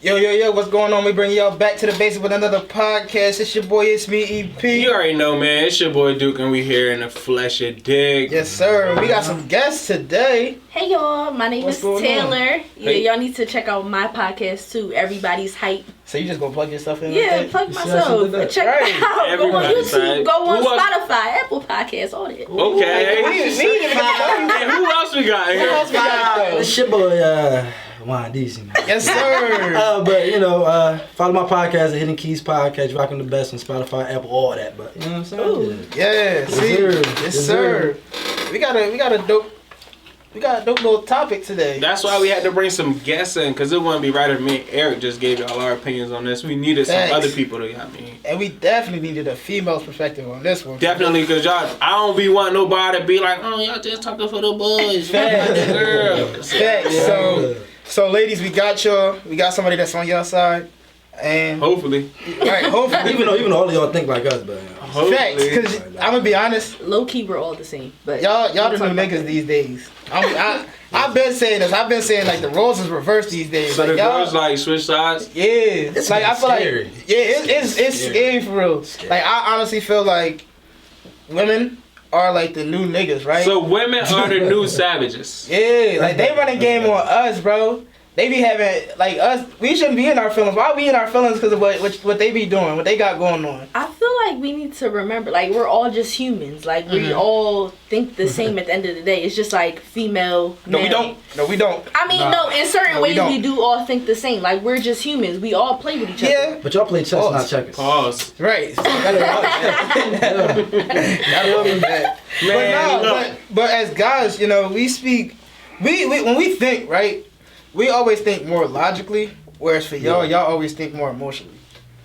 Yo, what's going on? We bring y'all back to the basics with another podcast. It's your boy, it's me, EP. You already know, man. It's your boy, Duke, and we here in the flesh of dig. Yes, sir. We got some guests today. Hey, y'all. My name is Taylor. Yeah, y'all need to check out my podcast, too. Everybody's Hype. So you just gonna plug yourself in? Yeah, plug myself. Check it out. Go on YouTube. Go on Spotify, Apple Podcasts, all that. Okay. And who else we got here? It's your boy, Juan Decent. Yes, sir. But follow my podcast, the Hidden Keys Podcast, rocking the best on Spotify, Apple, all that. But you know what I'm saying? Yeah, yes, sir. We got a dope little topic today. That's why we had to bring some guests in, because it wouldn't be right if me and Eric just gave y'all our opinions on this. We needed some other people to, And we definitely needed a female's perspective on this one. Definitely, because I don't be wanting nobody to be like, oh, y'all just talking for the boys. Facts. Girls. Facts. So ladies, we got y'all. We got somebody that's on your side. And hopefully. Right, hopefully. even though all of y'all think like us, but facts, because I'm gonna be honest. Low key, we're all the same. But y'all the new niggas these days. I've been saying this. I've been saying like the roles is reversed these days. So like, the girls like switch sides. Yeah, it's like I feel scary. like it's scary for real. Like I honestly feel like women are like the new niggas, right? So women are the new savages. Yeah, like they running game on us, bro. They be having, like, us, we shouldn't be in our feelings. Why are we in our feelings? Because of what they be doing, what they got going on. I feel like we need to remember, like, we're all just humans. Like, we all think the same at the end of the day. It's just, like, female, male. No, we don't. I mean, no, in certain ways we do all think the same. Like, we're just humans. We all play with each other. Yeah. But y'all play chess, not checkers. Pause. Right. But as guys, we speak, when we think, right? We always think more logically, whereas for y'all always think more emotionally.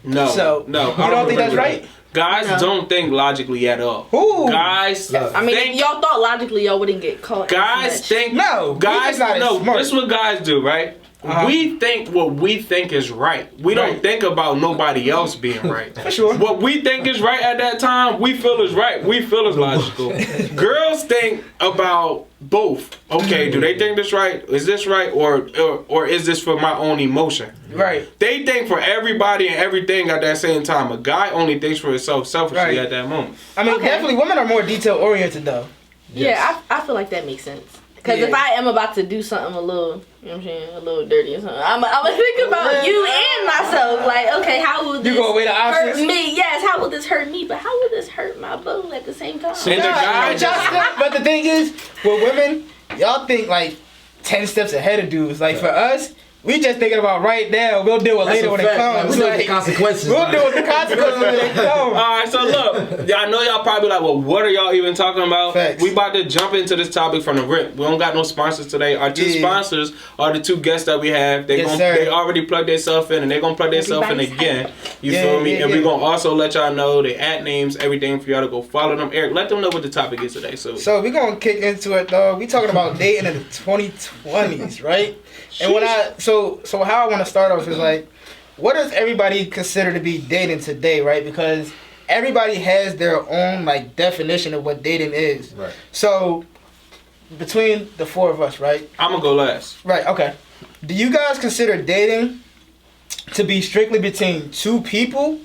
No. You don't think that's right? Guys don't think logically at all. Who? Guys if y'all thought logically, y'all wouldn't get caught. Guys think... No. Guys, no. This is what guys do, right? Uh-huh. We think what we think is right. We don't think about nobody else being right. For sure. What we think is right at that time, we feel is right. We feel is logical. Girls think about both. Okay, do they think this right? Is this right? Or is this for my own emotion? Right. They think for everybody and everything at that same time. A guy only thinks for himself selfishly at that moment. I mean, definitely women are more detail oriented though. Yeah, I feel like that makes sense. Because if I am about to do something a little, you know what I'm saying, a little dirty or something, I'm going to think about you and myself. Like, okay, how will this hurt me? Yes, how will this hurt me? But how will this hurt my boo at the same time? But the thing is, with women, y'all think like 10 steps ahead of dudes. Like for us, we just thinking about right now. We'll deal with later when it comes. We'll deal with the consequences. We'll deal with the consequences when it comes. Alright, so look. I know y'all probably like, well, what are y'all even talking about? Facts. We about to jump into this topic from the rip. We don't got no sponsors today. Our two sponsors are the two guests that we have. They already plugged themselves in, and they're going to plug themselves in again. You feel me? And we're going to also let y'all know their ad names, everything for y'all to go follow them. Eric, let them know what the topic is today. So we're going to kick into it, though. We talking about dating in the 2020s, right? And so how I want to start off is like, what does everybody consider to be dating today, right? Because everybody has their own like definition of what dating is. Right. So between the four of us, right? I'm gonna go last. Right. Okay. Do you guys consider dating to be strictly between two people,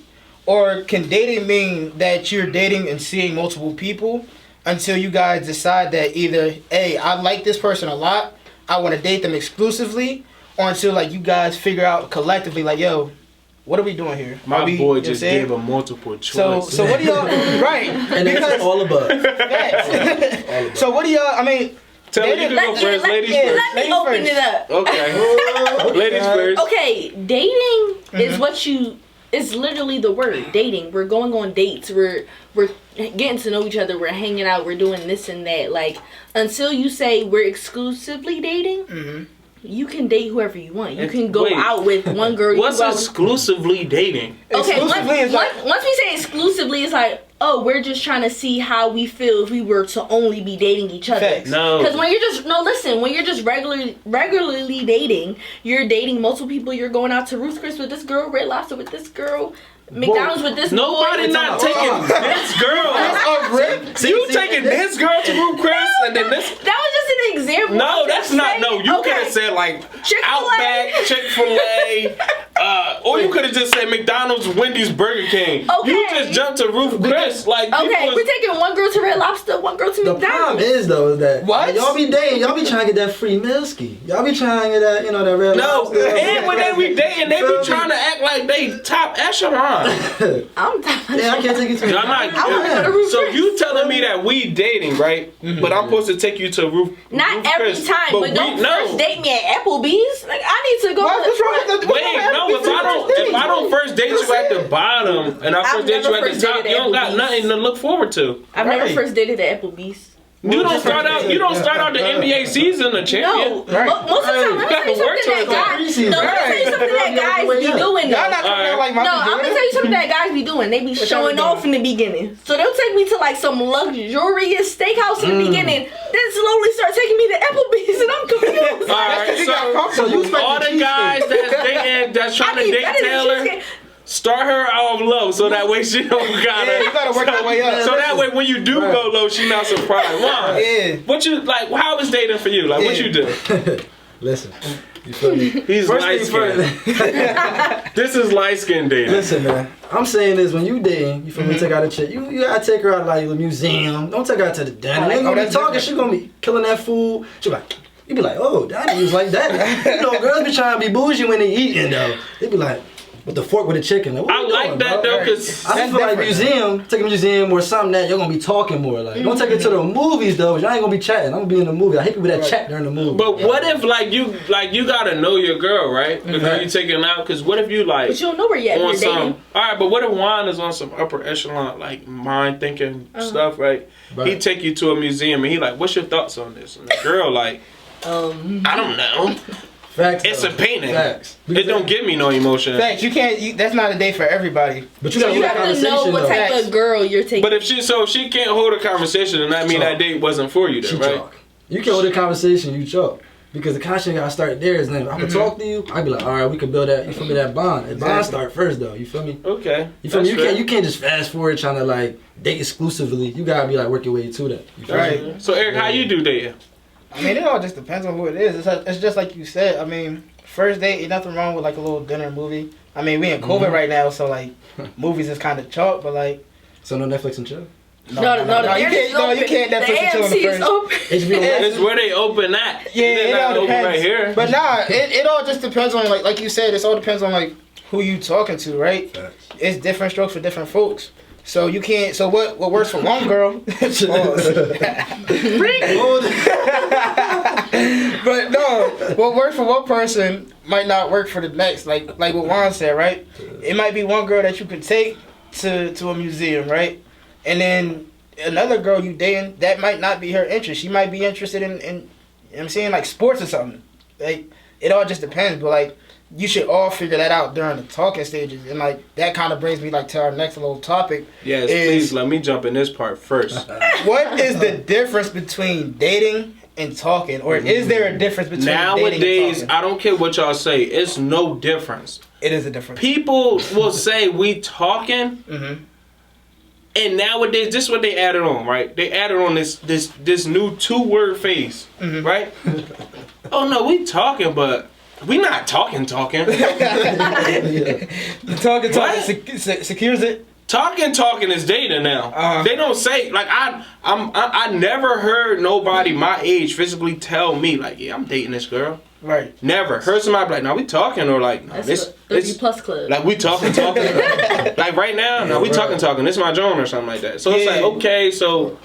or can dating mean that you're dating and seeing multiple people until you guys decide that either A, I like this person a lot, I want to date them exclusively, or until like you guys figure out collectively like, yo, what are we doing here? My boy just gave a multiple choice. So what do y'all right? And it's all above. So what do y'all? I mean, tell me, you can go first. Ladies first. Let me open it up. Okay. Ladies first. Okay, dating is what you. It's literally the word dating. We're going on dates. We're getting to know each other. We're hanging out. We're doing this and that. Like until you say we're exclusively dating, you can date whoever you want. You can go out with one girl. What's exclusively dating? Okay, once we say exclusively, it's like oh, we're just trying to see how we feel if we were to only be dating each other. Facts. No. Because when you're just when you're just regularly dating, you're dating multiple people. You're going out to Ruth's Chris with this girl, Red Lobster with this girl, McDonald's with this Nobody boy. not taking this girl. You taking this girl to Ruth Chris and then this. That was just an example. No, that's not. No, you could have said like Outback, Chick-fil-A, or you could have just said McDonald's, Wendy's, Burger King. Okay. You just jumped to Ruth Chris. Like, okay, we're taking one girl to Red Lobster, one girl to McDonald's. The problem is though is that what? y'all be dating, y'all be trying to get that free Milski. Y'all be trying to get that, that Red Lobster. No, and when they be dating, they be trying to act like they top echelon. I'm top. Yeah, I can't take you to. I'm not. So you telling me that we dating, right? Mm-hmm. But I'm supposed to take you to Ruth. Not Ruth every Chris, time, but don't first date me at Applebee's. Like I need to go. What's wrong with the? Wait, no. If I don't first date you at the bottom and I first date you at the top, you don't got nothing to look forward to. I've never first dated at Applebee's. You don't start out the NBA season a champion. No, most of the time, let me tell you something that guys be doing. Y'all not coming out like my I'm gonna tell you something that guys be doing. They be showing off in the beginning. So they'll take me to like some luxurious steakhouse in the beginning, then slowly start taking me to Applebee's, and I'm confused. Alright, so all the guys that's trying to date Taylor. Start her off low so that way she don't gotta. Yeah, you gotta work your way up. So that way when you do go low, she not surprised. Why? Yeah. What you like? How is dating for you? Like what you do? Listen, you feel me? He's light skinned. This is light skinned dating. Listen, man. I'm saying this when you dating, you feel me? Take out a chick. You gotta take her out like a museum. Don't take her out to the dinner. Ain't gonna be talking. She gonna be killing that food. She like. You be like, oh, that was like that. Girls be trying to be bougie when they eating though. They be like. With the fork with the chicken. Like, I like that though, cause I just feel like take a museum or something that you're gonna be talking more. Like, don't take it to the movies though. Y'all ain't gonna be chatting. I'm gonna be in the movie. I hate people that chat during the movie. But what if you gotta know your girl, right? Before you taking out, cause what if you like? But you don't know where yet. On some, all right, but what if Juan is on some upper echelon, like mind thinking stuff, right? He take you to a museum and he like, what's your thoughts on this? And the girl like, I don't know. Facts, it's a painting. Facts. It don't give me no emotion. Facts. You can't. That's not a date for everybody. But you have to know what type of girl you're taking. But if she can't hold a conversation, then that mean that date wasn't for you, then, right? Chalk. You can hold a conversation. You chalk. Because the conversation gotta start there. Is then I can talk to you. I be like, all right, we can build that. You feel me? That bond. That bond start first though. You feel me? Okay. You feel me? You can't just fast forward trying to like date exclusively. You gotta be like work your way to that. You feel me? So Eric, how you do dating? I mean, it all just depends on who it is. It's just like you said. I mean, first date, ain't nothing wrong with like a little dinner movie. I mean, we in COVID right now, so like movies is kind of chalk, but like. So no Netflix and chill. No, you can't Netflix and chill in the first. It's where they open at. Yeah, it all depends. Right here. But nah, it all just depends on like you said. It all depends on like who you talking to, right? Facts. It's different strokes for different folks. So you can't. So what works for one girl? But no, what works for one person might not work for the next. Like what Juan said, right? It might be one girl that you could take to a museum, right? And then another girl you dating that might not be her interest. She might be interested in you know what I'm saying, like sports or something. Like it all just depends. But like you should all figure that out during the talking stages. And like that kind of brings me like to our next little topic. Yes, please let me jump in this part first. What is the difference between dating and talking, or is there a difference between nowadays? Dating and talking? I don't care what y'all say. It's no difference. It is a difference. People will say we talking, and nowadays this is what they added on, right? They added on this new 2-word phrase, right? Oh no, we talking, but we not talking. Talking secures it. Talking is dating now. They don't say like I never heard nobody my age physically tell me like, yeah, I'm dating this girl. Right. Never heard somebody be like, no, we talking, or like, no, this 30+ club. Like we talking. Like right now, no, we talking. This is my joint or something like that. So it's like, okay, so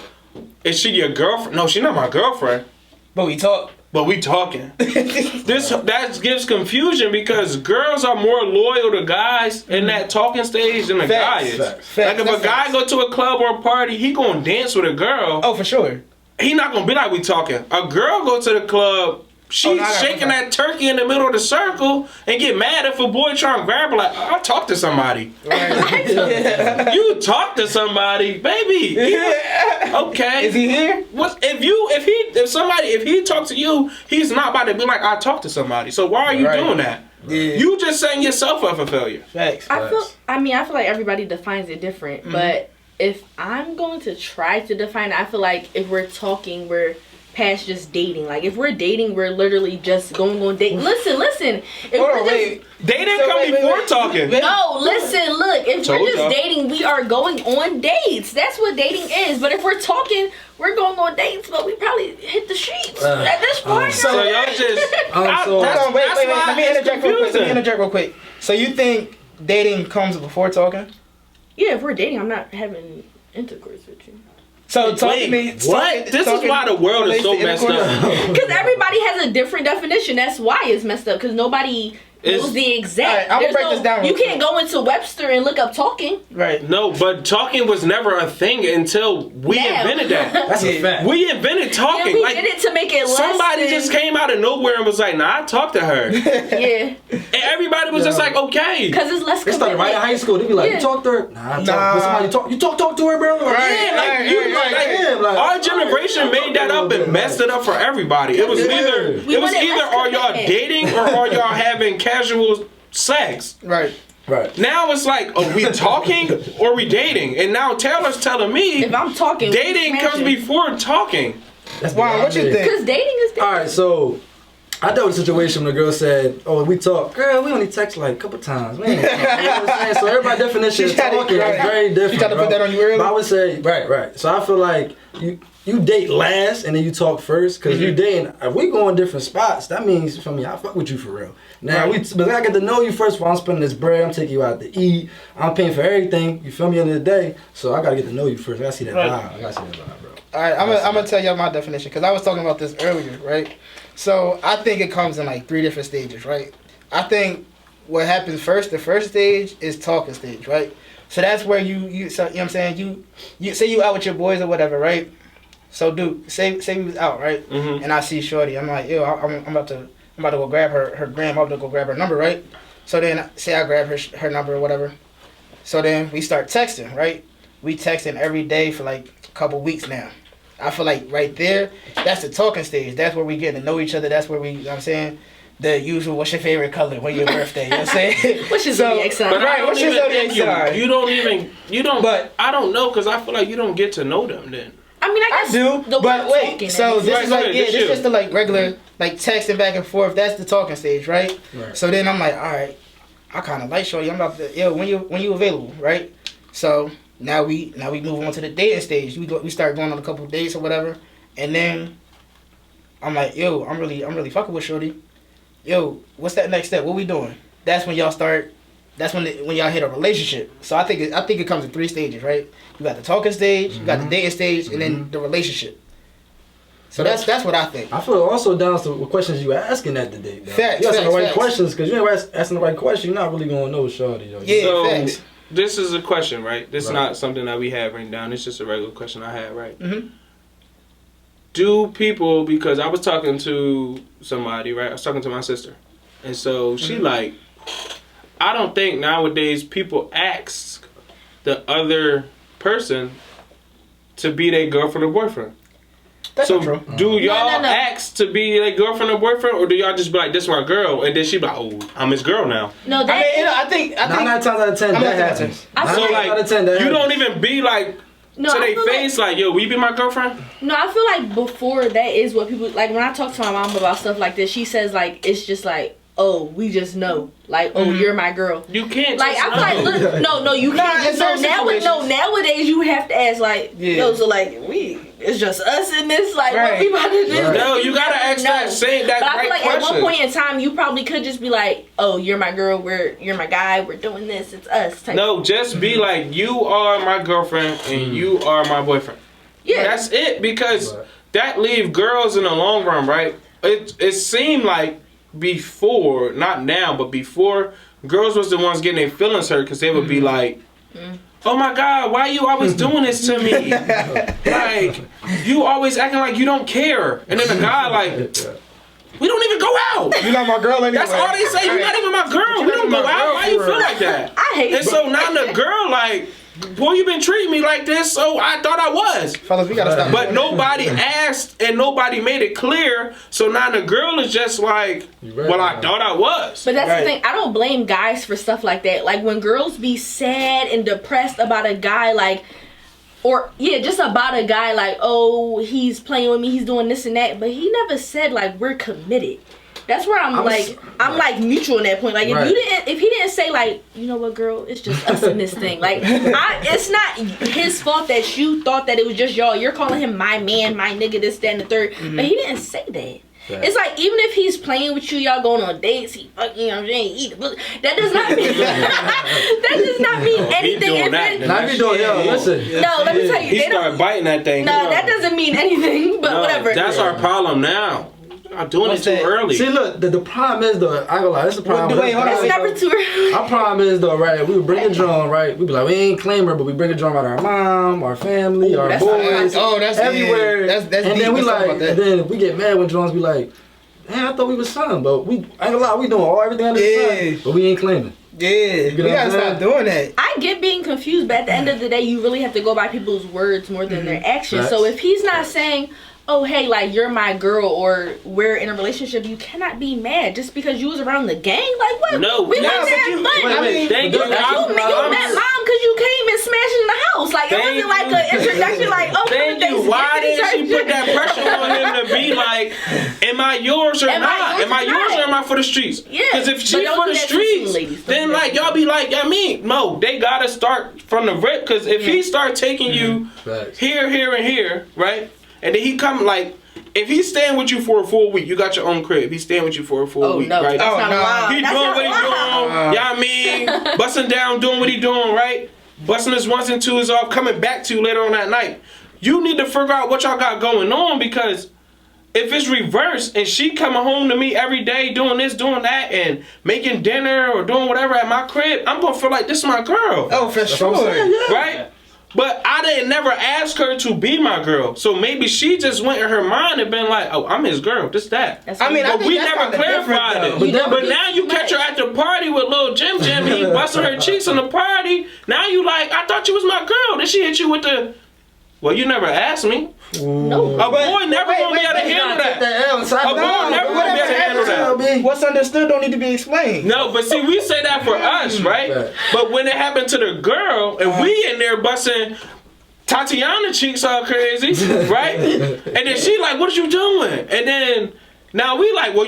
is she your girlfriend? No, she's not my girlfriend. But we talk. But we talking. That gives confusion because girls are more loyal to guys in that talking stage than a guy is. Facts. Like if a guy go to a club or a party, he gonna dance with a girl. Oh, for sure. He not gonna be like we talking. A girl go to the club, she's shaking that turkey in the middle of the circle and get mad if a boy try and grab her. Like, I'll talk to somebody. Right. You talk to somebody, baby. Okay. Is he here? If he talks to you, he's not about to be like, I talk to somebody. So why are you doing that? Yeah. You just setting yourself up for failure. Facts. I feel like everybody defines it different, but if I'm going to try to define it, I feel like if we're talking, we're past just dating. Like if we're dating, we're literally just going on date. Listen. Dating come before talking. No, listen, look. If we're just dating, we are going on dates. That's what dating is. But if we're talking, we're going on dates, but we probably hit the streets at this point. So y'all just. Wait. Let me interject real quick. So you think dating comes before talking? Yeah, if we're dating, I'm not having intercourse with you. So talk to me. What? This is why the world is so messed up. Because everybody has a different definition. That's why it's messed up. Because nobody knows the exact. Right, I'm gonna break this down. You can't go into Webster and look up talking. Right. No, but talking was never a thing until we invented that. That's a fact. We invented talking. Yeah, we did it to make it less. Somebody just came out of nowhere and was like, "Nah, I talked to her." Yeah. And everybody was just like, "Okay." Because it's less. They started right in high school. They be like, "You talk to her?" Nah. You talk to her, bro. Our generation made that up and messed it up for everybody. It was either are y'all dating or are y'all having casual sex. Right. Now it's like, are we talking or we dating? And now Taylor's telling me if I'm talking, dating comes before talking. That's why. What you think? Because dating is different. All right, so I dealt with a situation where the girl said, "Oh, we talk." Girl, we only text like a couple times. We ain't talk. You know what I'm saying? So everybody's definition of talking is very different. She tried to put that on you early. But I would say, right. So I feel like you date last and then you talk first, because you dating. If we go in different spots, that means for me, I fuck with you for real. Now but I get to know you first. While I'm spending this bread, I'm taking you out to eat. I'm paying for everything. You feel me? End of the day, so I gotta get to know you first. I gotta see that vibe. Bro. All right, I'm gonna tell y'all my definition because I was talking about this earlier, right? So I think it comes in like 3 different stages, right? I think what happens first, the first stage is talking stage, right? So that's where you so, you know what I'm saying? You say you out with your boys or whatever, right? So dude, say we was out, right? Mm-hmm. And I see Shorty, I'm like, yo, I'm about to go grab her gram, I'm about to go grab her number, right? So then say I grab her number or whatever. So then we start texting, right? We texting every day for like a couple weeks now. I feel like right there, that's the talking stage. That's where we get to know each other. That's where we, you know what I'm saying? The usual, what's your favorite color? When your birthday? You know what I'm saying? What's your zodiac sign? Right, what's your zodiac sign? You don't, but I don't know, because I feel like you don't get to know them then. I mean, I do, but wait, so this is like, this is just the like regular, like texting back and forth. That's the talking stage, right? So then I'm like, all right, I kind of like Shorty. I'm about to, yo, when you available, right? So now we move on to the dating stage. We start going on a couple dates or whatever, and then I'm like, yo, I'm really fucking with Shorty. Yo, what's that next step? What we doing? That's when y'all start. That's when y'all hit a relationship. So I think it comes in 3 stages, right? You got the talking stage, you got the dating stage, and then the relationship. So that's what I think. I feel also down to what questions you asking at the date. Facts. You asking the right questions, because you ain't asking the right question, you're not really gonna know Shorty. Though. Yeah, so, facts. This is a question, right? This is not something that we have written down. It's just a regular question I had, right? Mm-hmm. Do people, because I was talking to somebody, right? I was talking to my sister. And so she like, I don't think nowadays people ask the other person to be their girlfriend or boyfriend. That's so not true. Do y'all ask to be their girlfriend or boyfriend, or do y'all just be like, this is my girl, and then she be like, oh, I'm his girl now? No, that I think 9 times out of 10 that happens. So like, you don't even be like, to their face, like, yo, will you be my girlfriend? No, I feel like before that is what people, like when I talk to my mom about stuff like this, she says like, it's just like, oh, we just know. Like, oh, you're my girl. You can't like, I feel like, look, no, you can't. Nowadays you have to ask like, yo, so like, it's just us in this, like, what we about to do? No, you gotta ask that, say that. But I feel like at one point in time, you probably could just be like, oh, you're my girl, you're my guy, we're doing this, it's us. No, just be like, you are my girlfriend and you are my boyfriend. Yeah, that's it, because that leave girls in the long run, right? It seemed like before, not now, but before, girls was the ones getting their feelings hurt because they would be like, oh my God, why you always doing this to me? Like, you always acting like you don't care. And then the guy like, We don't even go out. You're not my girl anyway. That's all they say. You're not even my girl. We don't go out. Why you feel like that? I hate it. And so now the girl like, boy, you been treating me like this, so I thought I was. Fellas, we gotta stop. But nobody asked and nobody made it clear. So now the girl is just like, well, I thought I was. But that's the thing. I don't blame guys for stuff like that. Like when girls be sad and depressed about a guy, like, or just about a guy, like, oh, he's playing with me, he's doing this and that. But he never said like we're committed. That's where I'm like neutral in that point. Like if he didn't say like, you know what, girl, it's just us in this thing. Like it's not his fault that you thought that it was just y'all. You're calling him my man, my nigga, this, that, and the third. Mm-hmm. But he didn't say that. Right. It's like even if he's playing with you, y'all going on dates, he fucking, you know what I'm saying, eat the book. That does not mean that does not mean anything. Not be doing listen. No, let me tell you. He started biting that thing. No, that doesn't mean anything. But whatever. That's our problem now. I'm doing it too early. See, look, the problem is though. I go like, that's the problem. Wait, hold on. It's never too early. Our problem is though, right? We would bring a drum, right? We be like, we ain't claim her, but we bring a drum out of our mom, our family, our boys, that's everywhere. That's and then we like, and then we get mad when drums be like, man, I thought we was son, but we ain't gonna lie, we doing everything under the sun, but we ain't claiming. Yeah, we gotta stop doing that. I get being confused, but at the end of the day, you really have to go by people's words more than their actions. Right. So if he's not saying, oh, hey, like, you're my girl, or we're in a relationship, you cannot be mad just because you was around the gang. Like, what? No, we went there and fun. Wait, thank you. You met mom because you came and smashed in the house. Like, it wasn't like an introduction, like, oh, thank you. Why didn't she put that pressure on him to be like, am I yours or not? Am I yours or am I for the streets? Yeah. Because if she's for the streets, then, like, y'all be like, Mo, they gotta start from the rip. Because if he start taking you here, and here, right? And then he come like, if he's staying with you for a full week, you got your own crib. He's staying with you for a full week, right? That's not allowed. He doing what he doing. Yeah, I mean, busting down, doing what he doing, right? Busting his ones and twos off, coming back to you later on that night. You need to figure out what y'all got going on, because if it's reversed and she coming home to me every day doing this, doing that, and making dinner or doing whatever at my crib, I'm gonna feel like this is my girl. Oh, for sure, right? But I didn't never ask her to be my girl. So maybe she just went in her mind and been like, oh, I'm his girl. Just that. I mean, but we never clarified it. But now you catch her at the party with little Jim and he busting her cheeks on the party. Now you like, I thought you was my girl. Then she hit you with the, well, you never asked me. No. A boy never gonna be able to handle that. A boy never gonna be able to handle that. What's understood don't need to be explained. No, but see, we say that for us, right? But when it happened to the girl, and we in there busting Tatiana cheeks all crazy, right? And then she like, what you doing? And then now we like, well,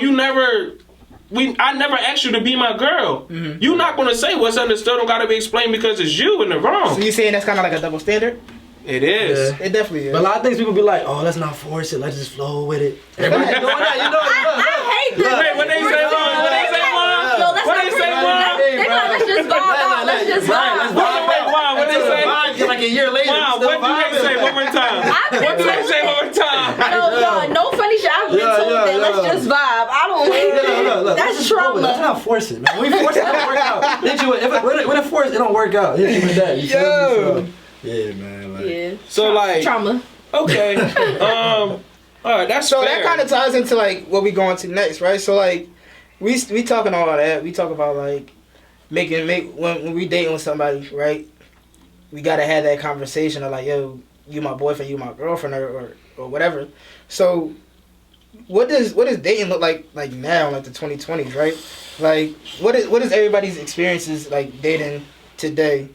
I never asked you to be my girl. Mm-hmm. You not gonna say what's understood don't gotta be explained because it's you in the wrong. So you saying that's kind of like a double standard? It is. Yeah. It definitely is. But a lot of things people be like, oh, let's not force it. Let's just flow with it. Everybody doing that, you know. I hate that. Wait, what they say, Juan? What they say, Juan? No, let's what they say, Juan? Let's just vibe out. Let's just vibe. Wait, Juan, what they say? Like a year later. Juan, what do they say one more time? What do they say one more time? No funny shit. I've been told that let's just vibe. I don't like that's trauma. Let's not force it, man. When we force it, it don't work out. When it force, it don't work out. Hit you with that. You feel me? Yeah, man. Like. So like trauma. Okay. All right. That's so fair. that kind of ties into like what we going to next, right? So like we talking all that. We talk about like when we dating with somebody, right? We gotta have that conversation of like, yo, you my boyfriend, you my girlfriend, or whatever. So what does dating look like now, like the 2020s, right? Like what is everybody's experiences like dating today?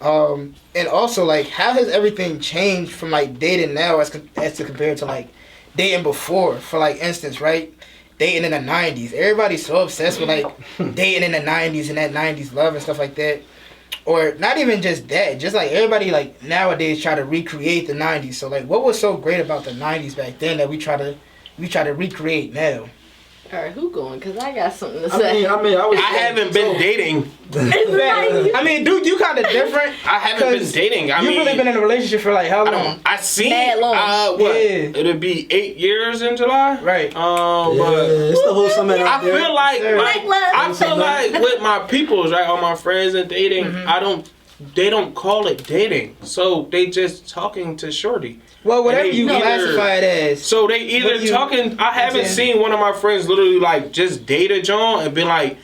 And also like how has everything changed from like dating now as to compare to like dating before? For like instance, right? Dating in the 90s. Everybody's so obsessed with like dating in the 90s and that 90s love and stuff like that. Or not even just that, just like everybody like nowadays try to recreate the 90s. So like what was so great about the 90s back then that we try to recreate now? Alright, who going? Because I got something to say. I haven't been dating. I mean, dude, you kind of different. I haven't been dating. You've really been in a relationship for like how long? I see. Mad long. What? Yeah. It'll be 8 years in July. Right. But it's the whole summer. I feel like with my peoples, right, all my friends and dating, they don't call it dating. So they just talking to shorty. Well, whatever you classify it as. So they either talking. I haven't seen one of my friends literally like just date a John and been like,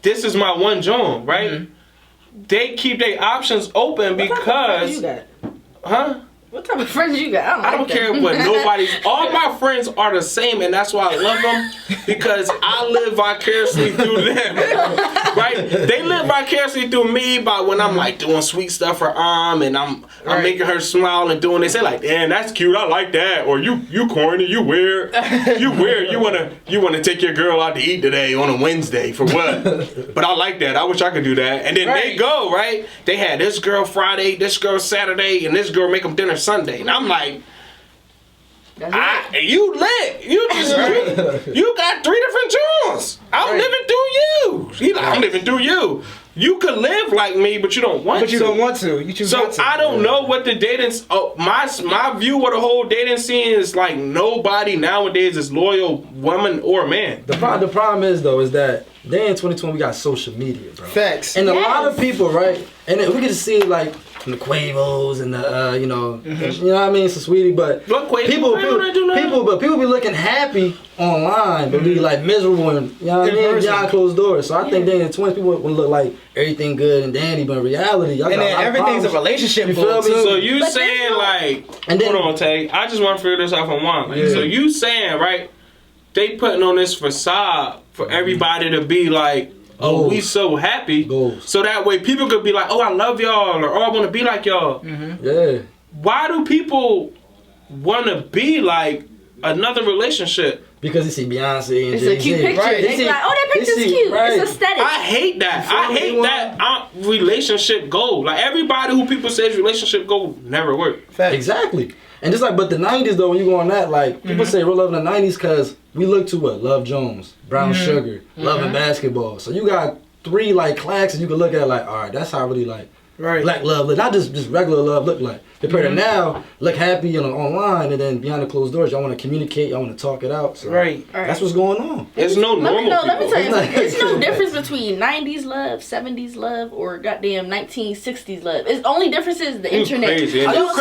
"This is my one John," right? Mm-hmm. They keep their options open because, huh? What type of friends you got? I don't care what nobody's. All my friends are the same, and that's why I love them because I live vicariously through them. Right? They live vicariously through me by when I'm like doing sweet stuff for and I'm making her smile and doing. They say like, "Damn, that's cute. I like that." Or you corny. You weird. You weird. You wanna take your girl out to eat today on a Wednesday for what? But I like that. I wish I could do that. And then they go right. They had this girl Friday, this girl Saturday, and this girl make them dinner Sunday, and I'm like, you lit. You got 3 different Johns. I'm living through you. He like, I'm living through you. You could live like me, but you don't want to. But you don't want to. You choose not to. So I don't know what the dating. My view of the whole dating scene is like nobody nowadays is loyal, woman or man. The problem is though is that then in 2020 we got social media, bro. Facts. And a lot of people, right? And we get to see it like from the Quavos and the you know what I mean, so sweetie, but people be looking happy online, but be like miserable and you know what I mean, behind closed doors. So I think then in 20 people would look like everything good and dandy, but in reality, y'all got then everything's a relationship. You feel me? So you saying like, hold on, Tay. I just want to figure this out from one. Like, so you saying right? They putting on this facade for everybody to be like, oh, we so happy. So that way people could be like, oh, I love y'all, or oh, I want to be like y'all. Yeah. Why do people want to be like another relationship? Because they see Beyonce and it's a cute picture. Right. They like, oh, that picture's cute. Right. It's aesthetic. I hate that. I hate that relationship goal. Like everybody who people say relationship goal never work. Fact. Exactly. And just like, but the 90s though, when you go on that, like people say real love in the 90s because we look to what? Love Jones, Brown Sugar, Love and Basketball. So you got 3 like classics you can look at like, all right, that's how really like black love look. Not just regular love look like. Compared to now, look happy online and then behind the closed doors, y'all want to communicate, y'all want to talk it out. So that's what's going on. There's no normal Let me tell you something. There's no difference between 90s love, 70s love, or goddamn 1960s love. It's only difference is the internet. Crazy. No,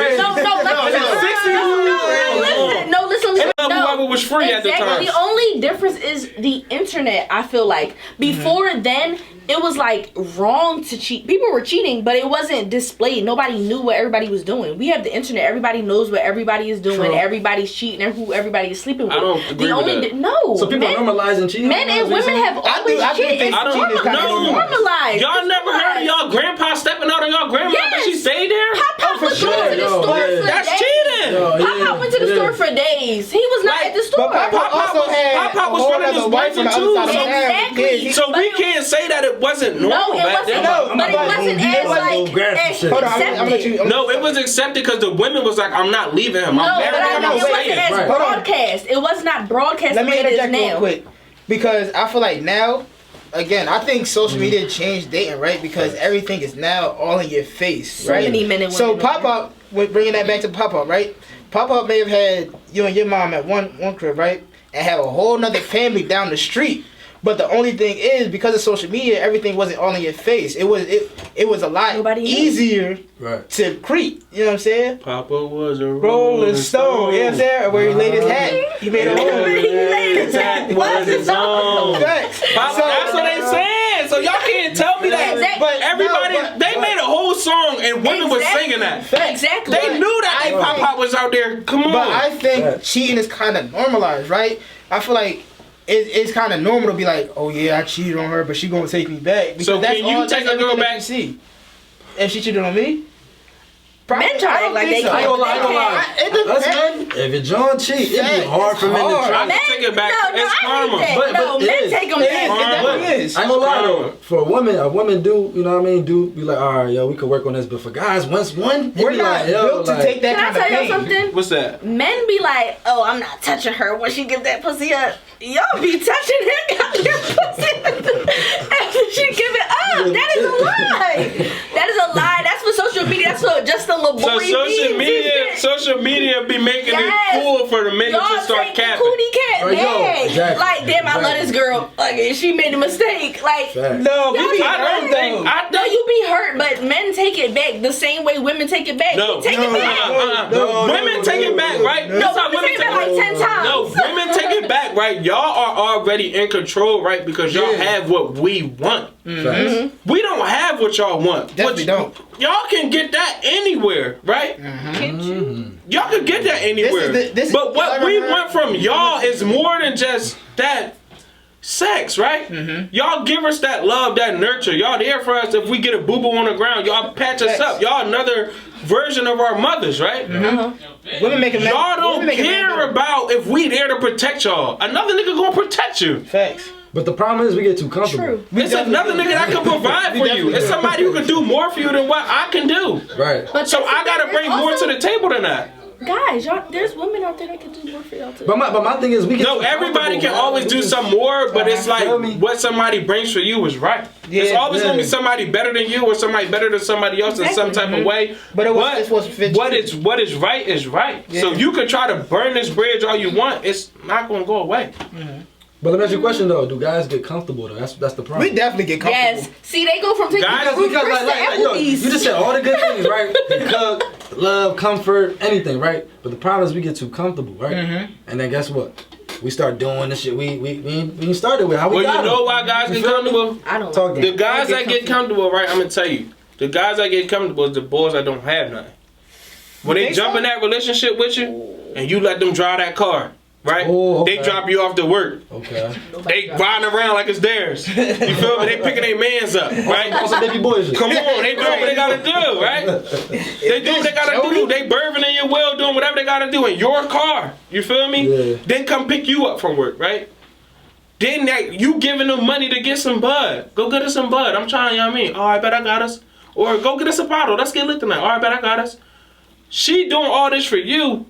listen. Whoever was free at the time. The only difference is the internet, I feel like. Before then, it was like wrong to cheat. People were cheating, but it wasn't displayed. Nobody knew what everybody was doing. We have the internet. Everybody knows what everybody is doing. True. Everybody's cheating and who everybody is sleeping with. I don't agree with that. No. So people are normalizing cheating? Men and women have always cheated. I don't know. Normalized. Y'all never heard of y'all grandpa stepping out on y'all grandma, but she stayed there? Pop was going to the store for days. That's cheating. Pop went to the store for days. He was not at the store. But Pop was running his wife too. Exactly. So we can't say that it wasn't normal back then. But it wasn't as like accepted. No, it was accepted because the women was like, I'm not leaving him. I'm married him. I'm it wasn't as broadcast. It was not broadcast. Let me interject real quick because I feel like now, again, I think social media changed dating, right? Because everything is now all in your face, right? So many men and women. So pop up, bringing that back to pop up, right? Pop up may have had you and your mom at one crib, right? And have a whole nother family down the street. But the only thing is, because of social media, everything wasn't all in your face. It was a lot easier to creep. You know what I'm saying? Papa was a rolling stone. You know what I'm saying? Where he laid his hat. He made a hole. He laid his hat. Was his own. That's what they saying. So y'all can't tell me that. Exactly. But everybody, they made a whole song and women was singing that. Exactly. They knew that Papa was out there. Come on. But I think cheating is kind of normalized, right? I feel like it's kind of normal to be like, oh yeah, I cheated on her, but she gonna take me back. Because so can you take a girl back? See, if she cheated on me, men try like they I ain't gonna lie. If your John cheat, it'd be hard for men to try. I can take it back. It's karma. But men take them back. It is. I ain't gonna lie though. For a woman do, you know what I mean? Do be like, all right, yo, we could work on this. But for guys, once one, we're not built to take that kind of pain. Can I tell you something? What's that? Men be like, oh, I'm not touching her when she give that pussy up. Y'all be touching her goddamn pussy after she give it up. That is a lie. That is a lie. That's for social media. That's for just a little boy. So social media be making it cool for the men to start capping. Cootie cat, like damn, I love this girl. Like she made a mistake. Like no, you be hurt though. No, you be hurt, but because men take it back the same way women take it back. No, take it back. Women take it back, right? No, women take it back like 10 times. No, women take it back, right? Y'all are already in control, right? Because y'all have what we want. We don't have what y'all want. Definitely don't. Y'all can get that anywhere, right? Can't you? Y'all can get that anywhere. But what we want from y'all is more than just that sex, right? Y'all give us that love, that nurture. Y'all there for us if we get a boo-boo on the ground. Y'all patch us up. Y'all another version of our mothers, right? Women make it. Y'all don't care about if we there to protect y'all. Another nigga gonna protect you. Facts. But the problem is we get too comfortable. True. It's another nigga that can provide for you. It's somebody who can do more for you than what I can do. Right. But So I gotta bring more to the table than that. Guys, y'all, there's women out there that can do more for y'all too. But my thing is we get No, too everybody can comfortable, always man. do some more, but it's like Feel me? what somebody brings for you is right. It's Yeah, always gonna be somebody better than you or somebody better than somebody else in some type of way. But it's what's fit what you. is right is right. Yeah. So you can try to burn this bridge all you want. It's not gonna go away. But let me ask you a question though. Do guys get comfortable though? That's the problem. We definitely get comfortable. Yes. See, they go from taking Guys, fruit Because crisps to yo, Applebee's. you just said all the good things, right? The cook, love, comfort, anything, right? But the problem is we get too comfortable, right? And then guess what? We start doing the shit we started with. How we Well, got you know them. why guys You get feel me? comfortable? I don't. Talk to The me. guys that get comfortable, right? I'm gonna tell you. The guys that get comfortable is the boys that don't have nothing. When they think jump so? in that relationship with you, and you let them drive that car, right? Oh, okay. They drop you off to work. Okay. They riding around like it's theirs. You feel me? They picking their mans up, right? Also baby boy shit. Come on, they doing what they gotta do, right? They do what they gotta do. They birthing in your will, doing whatever they gotta do in your car. You feel me? Yeah. Then come pick you up from work, right? Then you giving them money to get some bud. Go get us some bud. I'm trying, you know what I mean? Oh, I bet I got us. Or go get us a bottle. Let's get lit tonight. Oh, I bet I got us. She doing all this for you.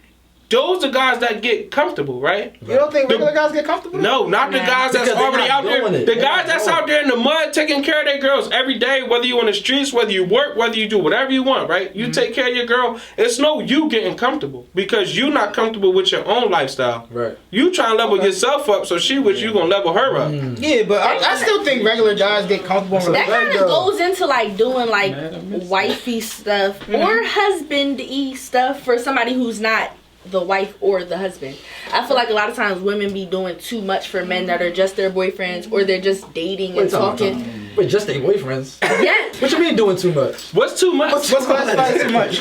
Those are guys that get comfortable, right? You don't think regular guys get comfortable? No, not the guys that's Because they're already not out there. doing it. The They're guys not that's doing out there in the mud taking care of their girls every day, whether you on the streets, whether you work, whether you do whatever you want, right? You take care of your girl. It's no you getting comfortable because you not comfortable with your own lifestyle. Right. You trying to level yourself up, so she with you gonna level her up. Yeah, but I still think regular guys get comfortable in That relationships. kind of goes into like doing like wifey stuff or husband-y stuff for somebody who's not the wife or the husband. I feel like a lot of times women be doing too much for men that are just their boyfriends or they're just dating and talking. Wait, just their boyfriends? Yeah. What you mean doing too much? What's too much? What's classified too much?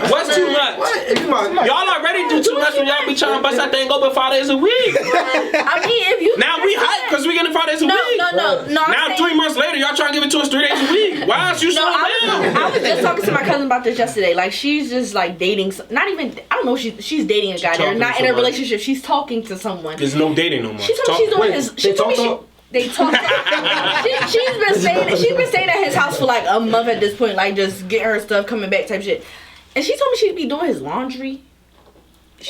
What's too much? What? If you my, Y'all already do too much when y'all be trying to bust out there and go but 5 days a week. I mean, if you Now we hype because we getting 5 days a no, week. no. Now I'm 3 months later, y'all trying to give it to us 3 days a week. Why aren't you No, slowing down? I was just talking to my cousin about this yesterday. Like, she's just like dating, not even, I don't know, she's dating a guy. They're talking not to in a somebody. relationship. She's talking to someone. There's no dating no more. She told me she's doing Wait, his. they She told me talk? they talk. She's been staying at his house for like a month at this point, like just getting her stuff, coming back type shit. And she told me she'd be doing his laundry.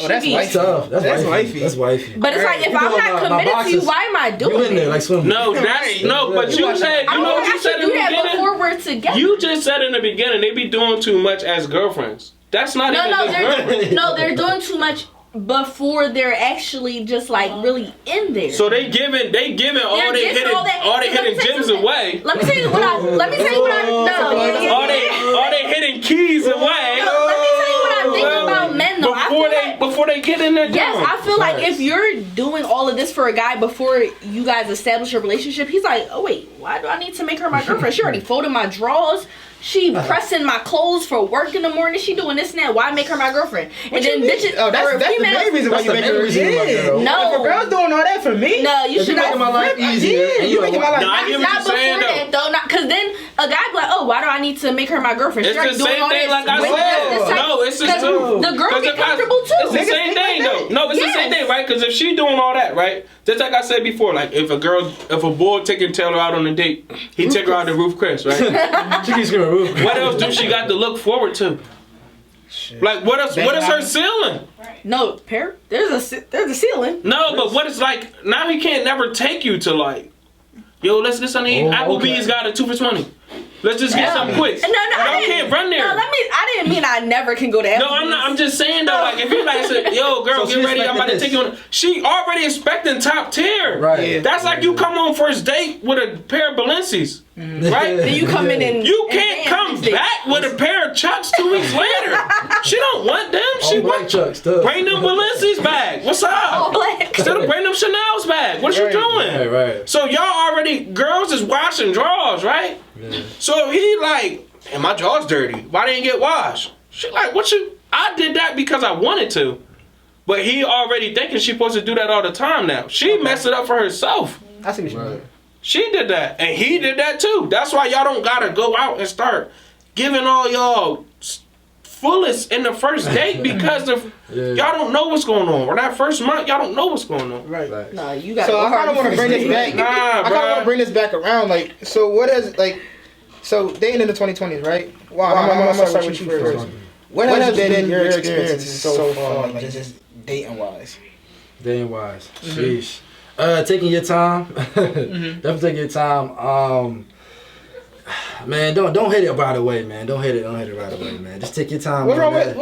Oh, that's She be- wifey. tough. That's wifey. wifey. That's wifey. But it's like if You I'm know, not my committed to you, boxes, why am I doing You in there it? like swimming. No, that's no. But you said I you know mean, what you I said should in do the that beginning. before we're together. You just said in the beginning they be doing too much as girlfriends. That's not even just girlfriends. they're doing too much before they're actually just like really in there. So they giving all They're they giving hidden all that- all they let me hidden tell you gems something. away. Let me tell you what I no. All they hidden keys away. No, let me tell you what I think about men though. I feel like, before they get in there. yes, I feel like if you're doing all of this for a guy before you guys establish a relationship, he's like, oh wait, why do I need to make her my girlfriend? She already folded my drawers. She pressing my clothes for work in the morning. She doing this and that. Why make her my girlfriend? And then bitches, Oh, that's or the females. main reason why That's you the make main her. reason you like Yeah. her. No. If a girl's doing all that for me, No, you If should you making my not. life easier, Yeah, and you making my life. No, I get what Not you're saying before though. that though, not because then a guy be like, oh, why do I need to make her my girlfriend? It's She already the doing same all thing this. like I Wait, said. this type- No, it's the 'cause same. the girl 'Cause get if I- comfortable too. It's the same thing though. No, it's the same Yes. thing, right? Because if she doing all that, right? Just like I said before, like if a boy taking Taylor out on a date, he take her out to Roof Chris, right? She keeps screaming roof. What else do she got to look forward to? Like what else? What is her ceiling? No, there's a ceiling. No, but what is like now? He can't never take you to like, yo, let's get something. Applebee's got a 2 for $20. Let's just get something quick. No, Y'all I can't run there. No, I didn't mean I never can go to Applebee's. No, I'm not. I'm just saying though. Like if you like said, yo, girl, So get she ready. I'm about to expecting take you on. She already expecting top tier. Right. Yeah. That's like you come on first date with a pair of Balenci's. Right? Then you come in and You can't come back with a pair of Chucks 2 weeks later. She don't want them. She want Chucks. Bring them Balenci's back. What's up? Instead of bring them Chanel's back. What you doing? Right. So y'all already girls is washing drawers, right? Yeah. So he like, and my drawers dirty. Why they didn't get washed? She like, what you? I did that because I wanted to. But he already thinking she supposed to do that all the time now. She messed it up for herself. I see what you mean. She did that, and he did that too. That's why y'all don't gotta go out and start giving all y'all fullest in the first date because of y'all don't know what's going on. Or that first month, y'all don't know what's going on. Right. Nah, you got. So I kind of want to bring this back. I kind of want to bring this back around. Like, so what is like? So dating in the 2020s, right? Wow. I'm gonna start with you first. What has been your experience so far, like just dating wise? Dating wise, sheesh. Taking your time. Definitely taking your time. Man, don't hit it right away, man. Don't hit it right away, man. Just take your time. What's wrong with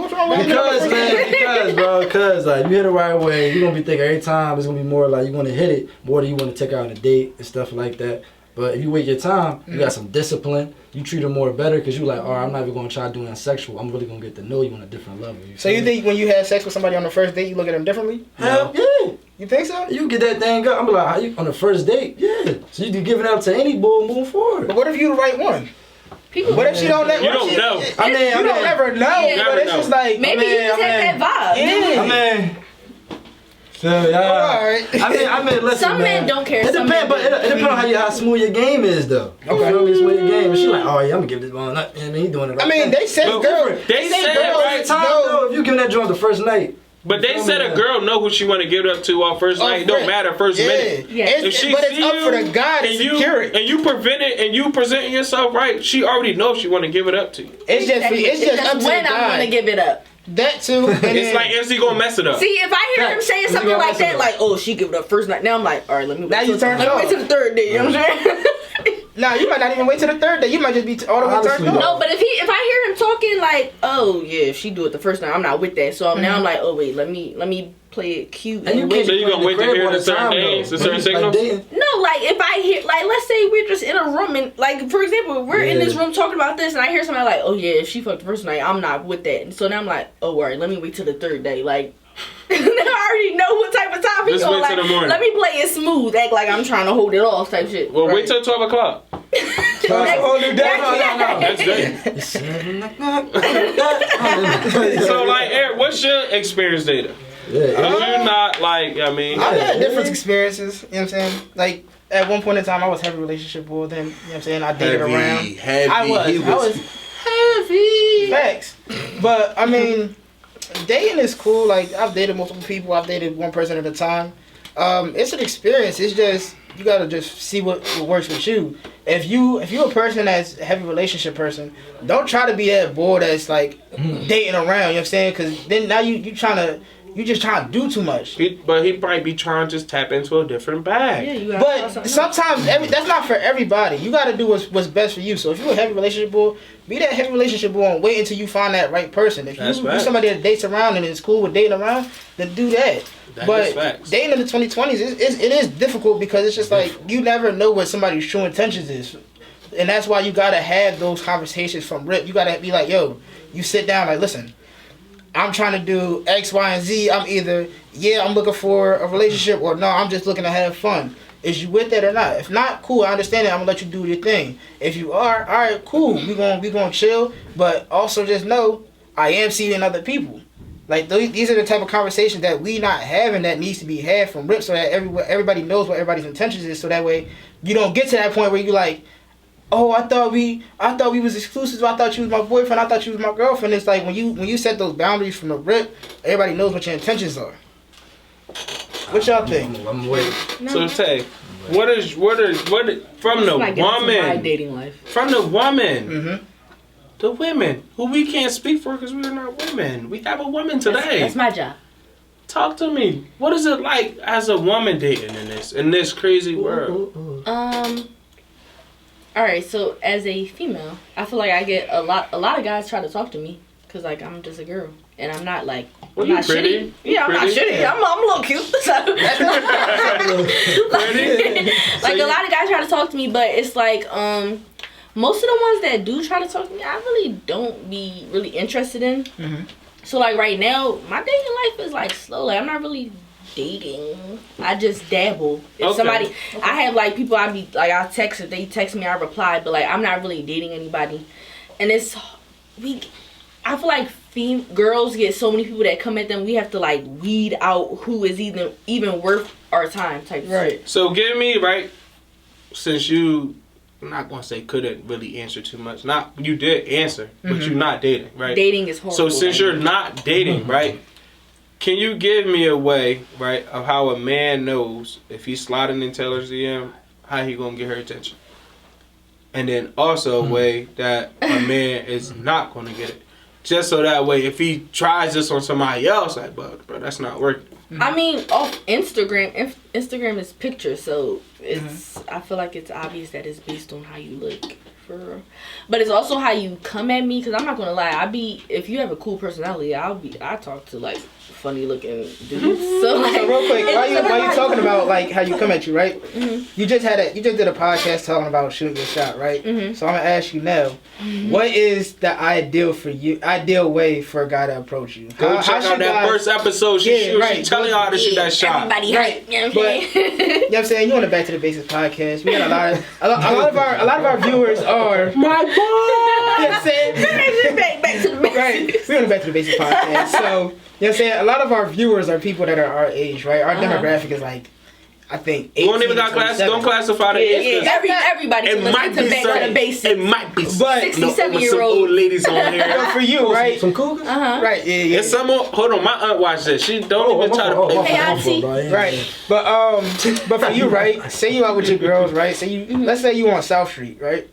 Because like you hit it right away, you're gonna be thinking every time it's gonna be more like you wanna hit it more than you wanna take out on a date and stuff like that. But if you wait your time, you got some discipline. You treat her more better because you like, all right, I'm not even gonna try doing sexual. I'm really gonna get to know you on a different level. So you think when you have sex with somebody on the first date, you look at them differently? Hell yeah. You think so? You get that thing up. I'm like, how you on the first date? Yeah. So you be giving up to any bull moving forward. But what if you the right one? People, what if she don't? You don't know. You don't ever know. Yeah, but it's just like maybe you just have that vibe. Yeah. So yeah. Alright. I mean, listen, some men don't care. It depends, but it depends on how smooth your game is, though. Okay. You feel me? Smooth your game. And she like, oh yeah, I'm gonna give this one up. I mean, he doing it right. I mean, they said girl. They said right time though. If you give that joint the first night. But they said a girl know who she want to give it up to on first night. It don't matter first minute. Yeah. If she but it's up for the guy to secure it. And you prevent it and you presenting yourself right, she already knows she want to give it up to you. It's just up to the when guy. I'm gonna give it up. That too. And it's like, is he gonna mess it up? See, if I hear him saying something like that, like, oh, she give it up first night. Now I'm like, all right, let me wait till the third day. You know what I'm saying? Nah, you might not even wait till the third day. You might just be all the way turned on. No, but if I hear him talking like, oh yeah, if she do it the first night, I'm not with that. So now I'm like, oh wait, let me play it cute. And you so you gonna wait to hear the certain days, the certain signals? No, like if I hear, like let's say we're just in a room and like for example, we're in this room talking about this and I hear somebody like, oh yeah, if she fucked the first night, I'm not with that. And so now I'm like, oh alright, let me wait till the third day. Like I already know what type of time he's going. Like, let me play it smooth, act like I'm trying to hold it off type shit. Well, wait till 12 o'clock. That's a whole new day. That's great. So like, Eric, what's your experience dating? You're not like, I mean, I've had different experiences, you know what I'm saying? Like, at one point in time, I was heavy relationship with them, you know what I'm saying? I dated around. I was heavy. Facts. But, I mean, dating is cool. Like, I've dated multiple people. I've dated one person at a time. It's an experience. It's just, you gotta just see what works with you. If you're a person that's a heavy relationship person, don't try to be that boy that's like dating around, you know what I'm saying? Because then now you just trying to do too much. But he might be trying to just tap into a different bag. Yeah, but sometimes that's not for everybody. You got to do what's best for you. So if you're a heavy relationship boy, be that heavy relationship boy and wait until you find that right person. If you're somebody that dates around and is cool with dating around, then do that. But dating in the 2020s, it is difficult because it's just like you never know what somebody's true intentions is. And that's why you got to have those conversations from rip. You got to be like, yo, you sit down like, listen, I'm trying to do X, Y, and Z. I'm either, I'm looking for a relationship, or no, I'm just looking to have fun. Is you with that or not? If not, cool, I understand it. I'm gonna let you do your thing. If you are, all right, cool. We gonna chill, but also just know I am seeing other people. Like these are the type of conversations that we not having that needs to be had from rip, so that everybody knows what everybody's intentions is. So that way you don't get to that point where you like, oh, I thought we was exclusive. I thought you was my boyfriend. I thought you was my girlfriend. It's like when you set those boundaries from the rip, everybody knows what your intentions are. What y'all think? I'm waiting. So Tay, what is from the woman? Dating life. From the woman. The women who we can't speak for because we're not women. We have a woman today. That's my job. Talk to me. What is it like as a woman dating in this crazy world? All right, so as a female, I feel like I get a lot of guys try to talk to me because like I'm just a girl and I'm not like I'm not pretty. shitty. Yeah, I'm not shitty. I'm a little cute. So like a lot of guys try to talk to me, but it's like most of the ones that do try to talk to me, I really don't be really interested in. Mm-hmm. So like right now, my dating life is like slow. Like I'm not really dating. I just dabble. If somebody, I have like people I be like I text, if they text me I reply, but like I'm not really dating anybody. And I feel like girls get so many people that come at them. We have to like weed out who is even worth our time type shit. So give me right, since you, I'm not gonna say couldn't really answer too much. Not you did answer, but you're not dating, right? Dating is horrible. So since you're not dating, right? Can you give me a way, right, of how a man knows if he's sliding in Taylor's DM, how he gonna get her attention? And then also a way that a man is not gonna get it. Just so that way, if he tries this on somebody else, like, bro, that's not working. I mean, off Instagram, Instagram is pictures, so it's. I feel like it's obvious that it's based on how you look, for real. But it's also how you come at me, because I'm not gonna lie. If you have a cool personality, I talk to like funny looking dudes. So real quick, why you talking about like how you come at you, right? Mm-hmm. You just did a podcast talking about shooting your shot, right? Mm-hmm. So I'm gonna ask you now, what is the ideal way for a guy to approach you? Go check out that first episode. She telling y'all how to shoot that shot. Everybody right. You know what I'm saying? You know what I'm saying? You on the Back to the Basics podcast. We got a lot of our viewers are my boy. You know what I'm saying? Back to the basics. Right. We on the Back to the Basics podcast. So, you know what I'm saying? A lot of our viewers are people that are our age, right? Our demographic is like, I think 18. Don't even got class. Don't classify the age. Everybody can listen to Back to the Basics. It might be, but 67-year-old some old ladies on here. But for you, right? Some cougars? Right. Yeah. And some more. Hold on, my aunt watched this. She don't even try to play. Hey, auntie. Right. But for you, right? Say you out with your girls, right? Say you. Let's say you on South Street, right?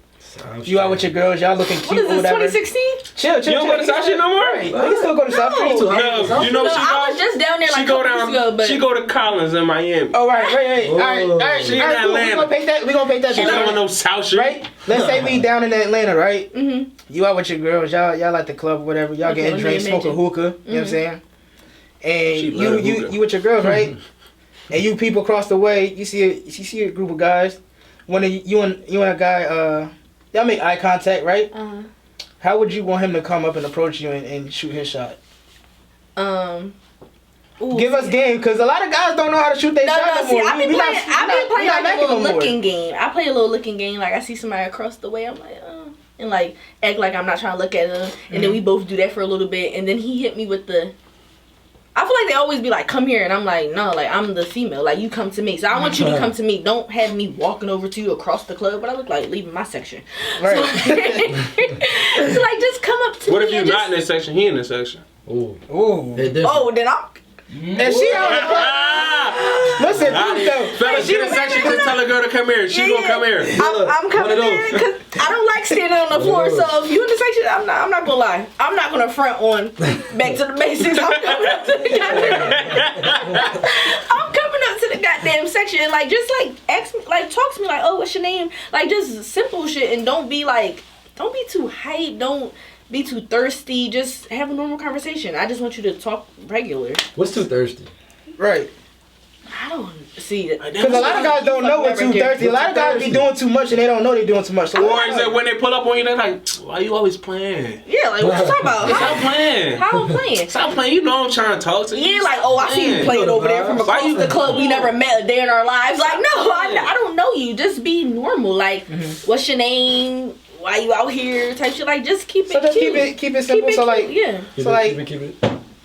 You out with your girls, y'all looking cute. What is this, whatever. 2016? Chill. You don't go to South Street no more? Right. You can still go to South Street. No, you know what she I was just down there like a couple weeks ago, but she go to Collins in Miami. Oh, right. All right. She in Atlanta. We gonna paint that. She don't want no South Street. Right? Let's say we down in Atlanta, right? Mm-hmm. You out with your girls, y'all at the club or whatever. Y'all getting drinks, smoking hookah. You know what I'm saying? And you with your girls, right? And you people across the way, you see a group of guys. When you and a guy, y'all make eye contact, right? How would you want him to come up and approach you and shoot his shot? Give us game, because a lot of guys don't know how to shoot their shot no more. I've been playing like a little looking game. I play a little looking game. Like I see somebody across the way, I'm like, and like act like I'm not trying to look at them. And then we both do that for a little bit. And then he hit me with the... I feel like they always be like, come here. And I'm like, no, like I'm the female. Like you come to me. So I want you to come to me. Don't have me walking over to you across the club. But I look like leaving my section. Right. So like just come up to me. What if you're not in this section? He in this section. Ooh. Then I'm... And she on the front. Listen, fellas, she in the section to tell a girl to come here. She gonna come here. I'm coming there because I don't like standing on the floor. So if you in the section, I'm not gonna lie. I'm not gonna front on Back to the Basics. I'm coming up to the goddamn section and like just like ask me, like talk to me like, oh, what's your name? Like just simple shit, and don't be too hype. Don't be too thirsty. Just have a normal conversation. I just want you to talk regular. What's too thirsty? Right. I don't see it. Because a lot of guys don't know what too thirsty. A lot of guys be doing too much and they don't know they're doing too much. So or is it when they pull up on you, they're like, why you always playing? Yeah, like what you talking about? Stop playing. How I'm playing? Stop playing. You know I'm trying to talk to you. Yeah, like, oh, I see you playing over there from across the club. We never met a day in our lives. Like, no, I don't know you. Just be normal. Like, what's your name? Why you out here? Type shit. Like, just keep it. So just cute. keep it simple. So like, yeah. So like,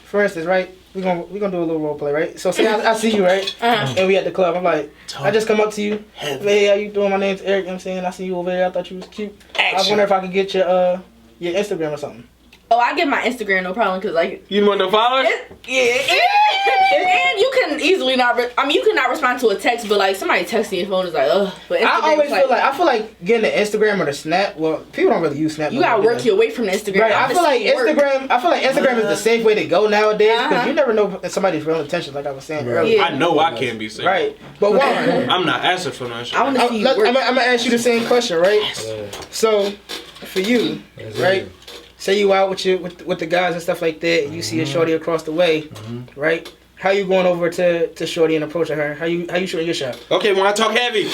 for instance, right? We gonna do a little role play, right? So say I see you, right? And we at the club. I'm like, I just come up to you. Hey, how you doing? My name's Eric. You know what I'm saying? I see you over there. I thought you was cute. I was wondering if I could get your Instagram or something. Oh, I get my Instagram, no problem, because like... You want to follow it? And you can easily not... you cannot respond to a text, but like somebody texting your phone is like, ugh. But Instagram, I feel like getting the Instagram or the Snap, well, people don't really use Snap. You gotta work your way from the Instagram. Right, I feel like Instagram is the safe way to go nowadays, because you never know somebody's real intentions, like I was saying earlier. Yeah. I know I can't be safe. Right, but I'm not asking for no shit. I'm gonna ask you the same question, right? So, for you, right? Say you out with the guys and stuff like that, and you see a shorty across the way, right? How you going over to shorty and approaching her? How you shooting your shot? Okay, when I talk heavy.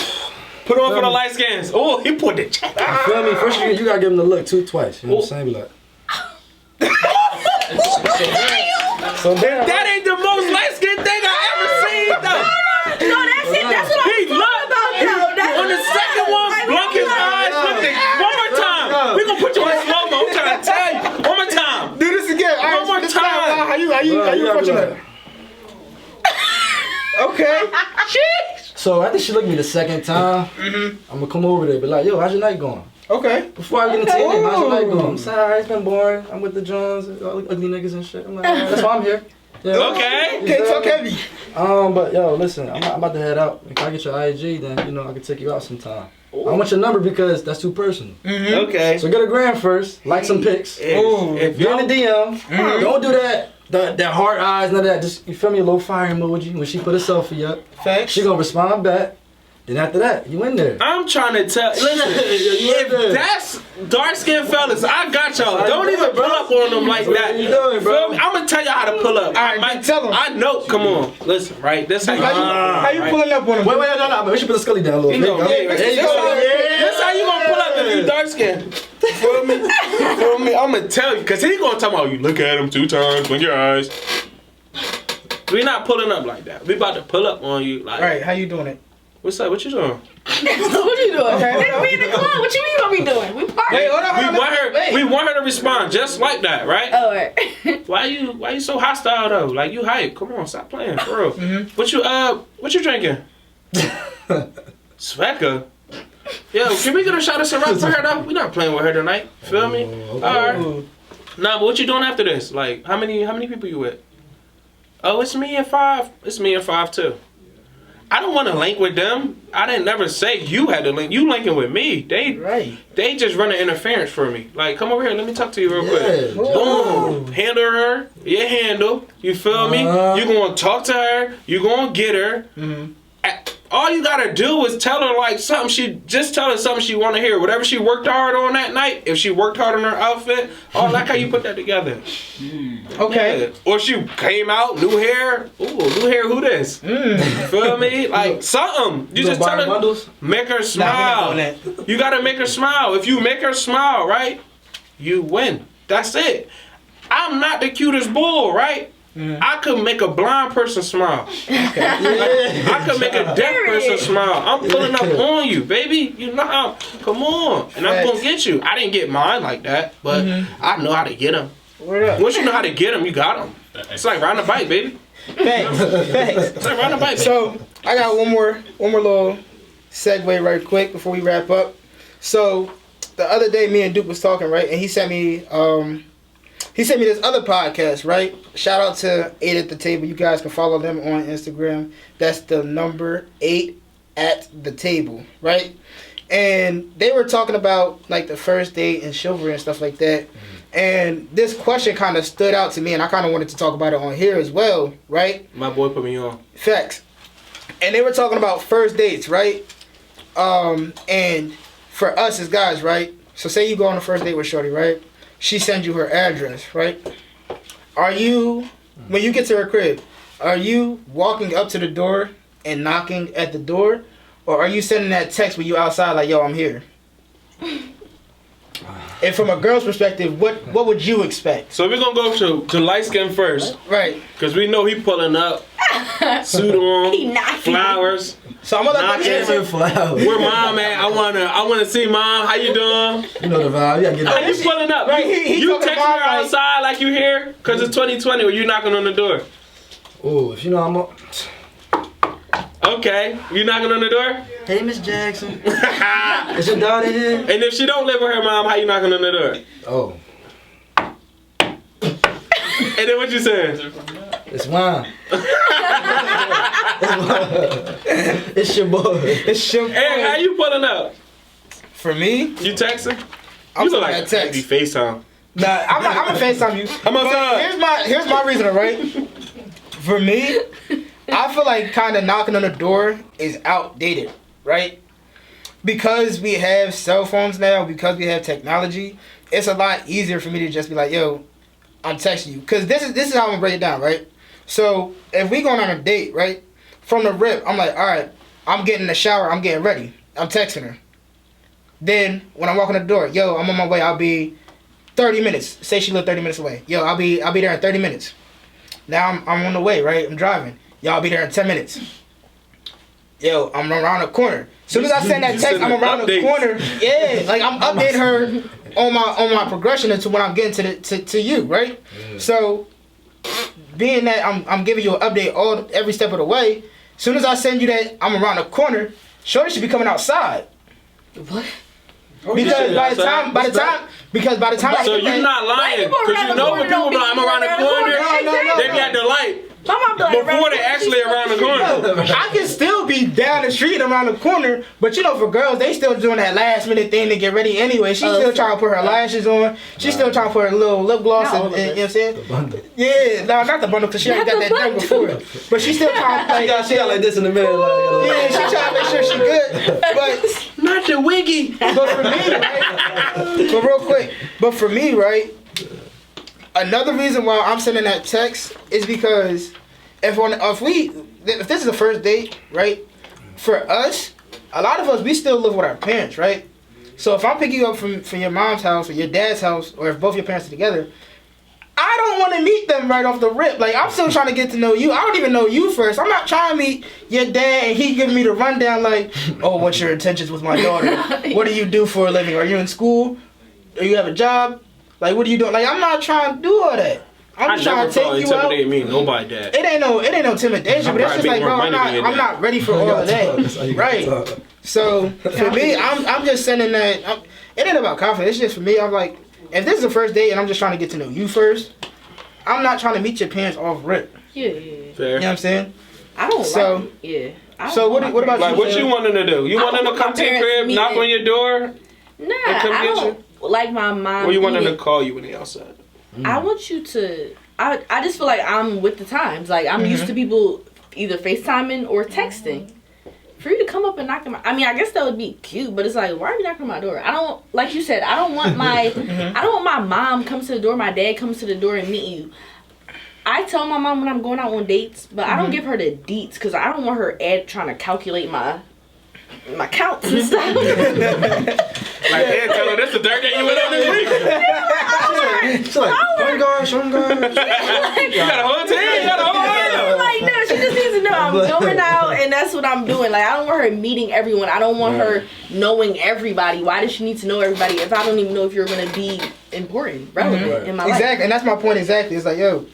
Put on for the light skins. Oh, he put the check. You feel me? First you gotta give him the look twice. You know what I'm saying? Be like. So that ain't the most light skinned thing I ever seen though. No, that's it. That's what I'm talking about. On the second one, blunk his eyes. One more time. We gonna put you in slow mo. I'm trying to tell you. One more time. Do this again. One more time. How you approaching that? Okay. So after she looked at me the second time, I'm gonna come over there, be like, yo, how's your night going? Okay. Before I get into anything, how's your night going? I'm sorry, it's been boring. I'm with the Jones, all ugly niggas and shit. I'm like, that's why I'm here. Yeah. Okay. Okay, talk heavy. But yo, listen, I'm about to head out. If I get your IG, then I can take you out sometime. I want your number because that's too personal. Okay. So get a gram first, like some pics. If get in the DM. Don't do that. That heart eyes, none of that. Just, you feel me, a little fire emoji when she put a selfie up. Facts. She gonna respond back. Then after that, you in there. I'm trying to tell. Listen, if that's dark skinned fellas, I got y'all. Don't even pull up on them like that. You doing, bro? I'm gonna tell you how to pull up. All right, tell them. I know. Come on, listen. Right. That's how you pulling up on them? Wait, no. We should put the scully down a little bit. There you go. That's how you gonna pull up if you dark skinned. Feel me? I'm gonna tell you, cause he gonna talk about you look at him 2 times, blink your eyes. We not pulling up like that. We about to pull up on you. Like, right, how you doing it? What's up? What you doing? What you doing? Nigga, we in the club. What you mean what we doing? We party. Wait, hold on. We want her to respond just like that, right? Oh, right. Why you so hostile though? Like you hype. Come on, stop playing, for real. What you drinking? Sveka. Yo, can we get a shot of Ciroc for her though? We not playing with her tonight. Feel me? Okay. Alright. Nah, but what you doing after this? Like, how many people you with? Oh, it's me and 5. It's me and 5 too. I don't want to link with them. I didn't never say you had to link. You linking with me. They just running interference for me. Like, come over here. Let me talk to you real quick. Boom. Handle her. Your handle. You feel me? You gonna talk to her. You gonna get her. All you gotta do is tell her like something. Tell her something she want to hear. Whatever she worked hard on that night. If she worked hard on her outfit, like how you put that together. Okay. Yeah. Or she came out, new hair. Ooh, new hair. Who this? Feel me? Like something. You just tell her. Bundles? Make her smile. You gotta make her smile. If you make her smile, right, you win. That's it. I'm not the cutest bull, right? I could make a blind person smile. I could make a deaf person smile. I'm pulling up on you, baby. You know how. Come on. And I'm going to get you. I didn't get mine like that, but I know how to get them. Once you know how to get them, you got them. It's like riding a bike, baby. Thanks. It's like riding a bike. So, I got one more little segue right quick before we wrap up. So, the other day, me and Duke was talking, right? And he sent me this other podcast, right? Shout out to 8 at the Table. You guys can follow them on Instagram. That's the number 8 at the Table, right? And they were talking about like the first date and chivalry and stuff like that. And this question kind of stood out to me, and I kind of wanted to talk about it on here as well, right? My boy put me on. Facts. And they were talking about first dates, right? And for us as guys, right? So say you go on a first date with shorty, right? She sends you her address, right? Are you, when you get to her crib, are you walking up to the door and knocking at the door? Or are you sending that text when you outside like, yo, I'm here? And from a girl's perspective, what would you expect? So we're going to go to light skin first. Right. Because we know he pulling up. Suit on. He knocking. Flowers. So I'm gonna let them answer. Flowers. Where mom at? I wanna see mom. How you doing? You know the vibe. You gotta get How out. you pulling up? Right, You talking texting about, her outside like you here? Cause it's 2020 or you knocking on the door? Oh, if you know I'm up. Okay, you knocking on the door? Hey, Miss Jackson. Is your daughter here? And if she don't live with her mom, how you knocking on the door? Oh. And then what you saying? It's mine. It's your boy. It's your Hey, how you pulling up? For me, You texting? I'm You look sending like that text. you FaceTime. Nah, I'm gonna FaceTime you. I'm outside. Here's my reasoning, right? For me, I feel like kind of knocking on the door is outdated, right? Because we have cell phones now, because we have technology, it's a lot easier for me to just be like, yo, I'm texting you. Because this is how I'm gonna break it down, right? So if we going on a date, right, from the rip, I'm like, all right, I'm getting in the shower, I'm getting ready. I'm texting her. Then when I'm walking the door, yo, I'm on my way. I'll be 30 minutes. Say she live 30 minutes away. Yo, I'll be there in 30 minutes. Now I'm on the way, right? I'm driving. Yo, I'll be there in 10 minutes. Yo, I'm around the corner. As soon as I send that text, I'm around the corner. Yeah, like I'm updating her on my progression into when I'm getting to you, right? Yeah. So being that I'm giving you an update every step of the way. As soon as I send you that I'm around the corner, shorty should be coming outside. What? Because by the time so you're not lying, because you know when people be like, I'm around the corner, they be at the light. Before they actually around the corner. I can still be down the street around the corner, but you know, for girls, they still doing that last minute thing to get ready anyway. She's still trying to put her lashes on. She's still trying to put her little lip gloss and you know what I'm saying? The bundle. Yeah, no, not the bundle, because she already got that done before. But she's still trying to she got like this in the middle. Yeah, she's trying to make sure she good. But not your wiggy. But for me, right? But real quick, for me, right? Another reason why I'm sending that text is because if this is the first date, right? For us, a lot of us, we still live with our parents, right? So if I'm picking you up from your mom's house or your dad's house, or if both your parents are together, I don't want to meet them right off the rip. Like, I'm still trying to get to know you. I don't even know you first. I'm not trying to meet your dad and he giving me the rundown like, oh, what's your intentions with my daughter? What do you do for a living? Are you in school? Do you have a job? Like, what are you doing? Like, I'm not trying to do all that. I'm just trying to take you out. Intimidate me, nobody that. It ain't no intimidation, but it's just like, bro, I'm not ready for all of that. Right. So for me, I'm just sending that. It ain't about confidence. It's just for me. I'm like, if this is the first date and I'm just trying to get to know you first, I'm not trying to meet your parents off rip. Yeah. Fair. You know what I'm saying? I don't. So So what about like, you? What you wanting to do? You wanting to come to your crib, knock on your door? Nah, I don't. Like my mom. Or you wanting to call you when they outside? I want you to. I just feel like I'm with the times. Like I'm used to people either FaceTiming or texting. For you to come up and knock on my, I mean, I guess that would be cute, but it's like, why are you knocking on my door? I don't, like you said, I don't want my mom comes to the door, my dad comes to the door and meet you. I tell my mom when I'm going out on dates, but I don't give her the deets because I don't want her trying to calculate my counts and stuff. Like, yeah, tell her this the third day you went on this week. She's like, one guard. You got a whole team, you got a whole team. Like, no, she just needs to know I'm going out and that's what I'm doing. Like, I don't want her meeting everyone. I don't want her knowing everybody. Why does she need to know everybody if I don't even know if you're going to be important, relevant in my life? Exactly, and that's my point exactly. It's like, yo,